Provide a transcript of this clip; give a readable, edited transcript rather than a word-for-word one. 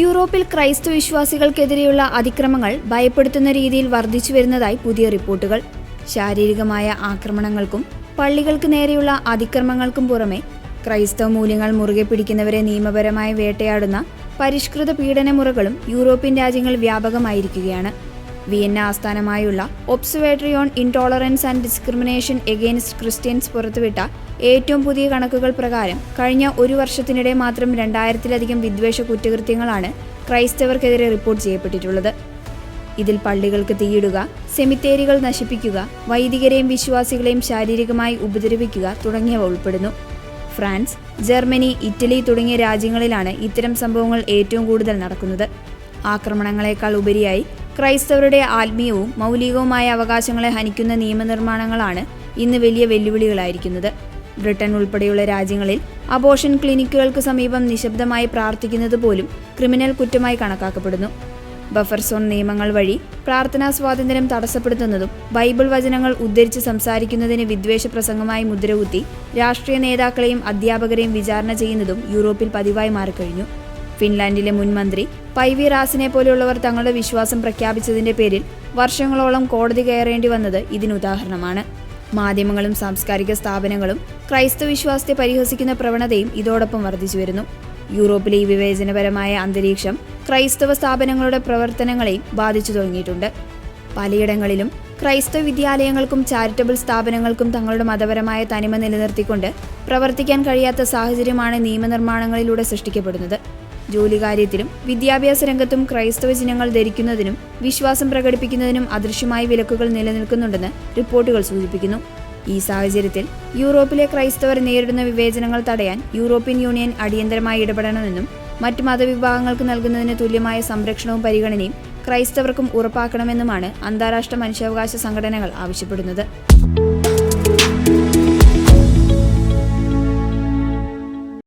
യൂറോപ്പിൽ ക്രൈസ്തവ വിശ്വാസികൾക്കെതിരെയുള്ള അതിക്രമങ്ങൾ ഭയപ്പെടുത്തുന്ന രീതിയിൽ വർദ്ധിച്ചു വരുന്നതായി പുതിയ റിപ്പോർട്ടുകൾ. ശാരീരികമായ ആക്രമണങ്ങൾക്കും പള്ളികൾക്ക് നേരെയുള്ള അതിക്രമങ്ങൾക്കും പുറമെ ക്രൈസ്തവ മൂല്യങ്ങൾ മുറുകെ പിടിക്കുന്നവരെ നിയമപരമായി വേട്ടയാടുന്ന പരിഷ്കൃത പീഡനമുറകളും യൂറോപ്യൻ രാജ്യങ്ങളിൽ വ്യാപകമായിരിക്കുകയാണ്. വിയന്ന ആസ്ഥാനമായുള്ള observatory on intolerance and discrimination against Christians പുറത്തുവിട്ട ഏറ്റവും പുതിയ കണക്കുകൾ പ്രകാരം കഴിഞ്ഞ ഒരു വർഷത്തിനിടെ മാത്രം 2000-ലധികം വിദ്വേഷ കുറ്റകൃത്യങ്ങളാണ് ക്രൈസ്തവർക്കെതിരെ റിപ്പോർട്ട് ചെയ്യപ്പെട്ടിട്ടുള്ളത്. ഇതിൽ പള്ളികൾക്ക് തീയിടുക, സെമിത്തേരികൾ നശിപ്പിക്കുക, വൈദികരെയും വിശ്വാസികളെയും ശാരീരികമായി ഉപദ്രവിക്കുക തുടങ്ങിയവ ഉൾപ്പെടുന്നു. ഫ്രാൻസ്, ജർമ്മനി, ഇറ്റലി തുടങ്ങിയ രാജ്യങ്ങളിലാണ് ഇത്തരം സംഭവങ്ങൾ ഏറ്റവും കൂടുതൽ നടക്കുന്നത്. ആക്രമണങ്ങളെക്കാൾ ഉപരിയായി ക്രൈസ്തവരുടെ ആത്മീയവും മൗലികവുമായ അവകാശങ്ങളെ ഹനിക്കുന്ന നിയമനിർമ്മാണങ്ങളാണ് ഇന്ന് വലിയ വെല്ലുവിളികളായിരിക്കുന്നത്. ബ്രിട്ടൻ ഉൾപ്പെടെയുള്ള രാജ്യങ്ങളിൽ അബോർഷൻ ക്ലിനിക്കുകൾക്ക് സമീപം നിശബ്ദമായി പ്രാർത്ഥിക്കുന്നത് പോലും ക്രിമിനൽ കുറ്റമായി കണക്കാക്കപ്പെടുന്നു. ബഫർ സോൺ നിയമങ്ങൾ വഴി പ്രാർത്ഥനാ സ്വാതന്ത്ര്യം തടസ്സപ്പെടുത്തുന്നതും ബൈബിൾ വചനങ്ങൾ ഉദ്ധരിച്ച് സംസാരിക്കുന്നതിന് വിദ്വേഷ പ്രസംഗമായി മുദ്രകുത്തി രാഷ്ട്രീയ നേതാക്കളെയും അധ്യാപകരെയും വിചാരണ ചെയ്യുന്നതും യൂറോപ്പിൽ പതിവായി മാറിക്കഴിഞ്ഞു. ഫിൻലാൻഡിലെ മുൻ മന്ത്രി പൈവി റാസിനെ പോലെയുള്ളവർ തങ്ങളുടെ വിശ്വാസം പ്രഖ്യാപിച്ചതിന്റെ പേരിൽ വർഷങ്ങളോളം കോടതി കയറേണ്ടി വന്നത് ഇതിനുദാഹരണമാണ്. മാധ്യമങ്ങളും സാംസ്കാരിക സ്ഥാപനങ്ങളും ക്രൈസ്തവ വിശ്വാസത്തെ പരിഹസിക്കുന്ന പ്രവണതയും ഇതോടൊപ്പം വർദ്ധിച്ചു വരുന്നു. യൂറോപ്പിലെ ഈ വിവേചനപരമായ അന്തരീക്ഷം ക്രൈസ്തവ സ്ഥാപനങ്ങളുടെ പ്രവർത്തനങ്ങളെയും ബാധിച്ചു തുടങ്ങിയിട്ടുണ്ട്. പലയിടങ്ങളിലും ക്രൈസ്തവ വിദ്യാലയങ്ങൾക്കും ചാരിറ്റബിൾ സ്ഥാപനങ്ങൾക്കും തങ്ങളുടെ മതപരമായ തനിമ നിലനിർത്തിക്കൊണ്ട് പ്രവർത്തിക്കാൻ കഴിയാത്ത സാഹചര്യമാണ് നിയമനിർമ്മാണങ്ങളിലൂടെ സൃഷ്ടിക്കപ്പെടുന്നത്. ജോലികാര്യത്തിലും വിദ്യാഭ്യാസ രംഗത്തും ക്രൈസ്തവ ചിഹ്നങ്ങൾ ധരിക്കുന്നതിനും വിശ്വാസം പ്രകടിപ്പിക്കുന്നതിനും അദൃശ്യമായ വിലക്കുകൾ നിലനിൽക്കുന്നുണ്ടെന്ന് റിപ്പോർട്ടുകൾ സൂചിപ്പിക്കുന്നു. ഈ സാഹചര്യത്തിൽ യൂറോപ്പിലെ ക്രൈസ്തവർ നേരിടുന്ന വിവേചനങ്ങൾ തടയാൻ യൂറോപ്യൻ യൂണിയൻ അടിയന്തരമായി ഇടപെടണമെന്നും മറ്റ് മതവിഭാഗങ്ങൾക്ക് നൽകുന്നതിന് തുല്യമായ സംരക്ഷണവും പരിഗണനയും ക്രൈസ്തവർക്കും ഉറപ്പാക്കണമെന്നുമാണ് അന്താരാഷ്ട്ര മനുഷ്യാവകാശ സംഘടനകൾ ആവശ്യപ്പെടുന്നത്.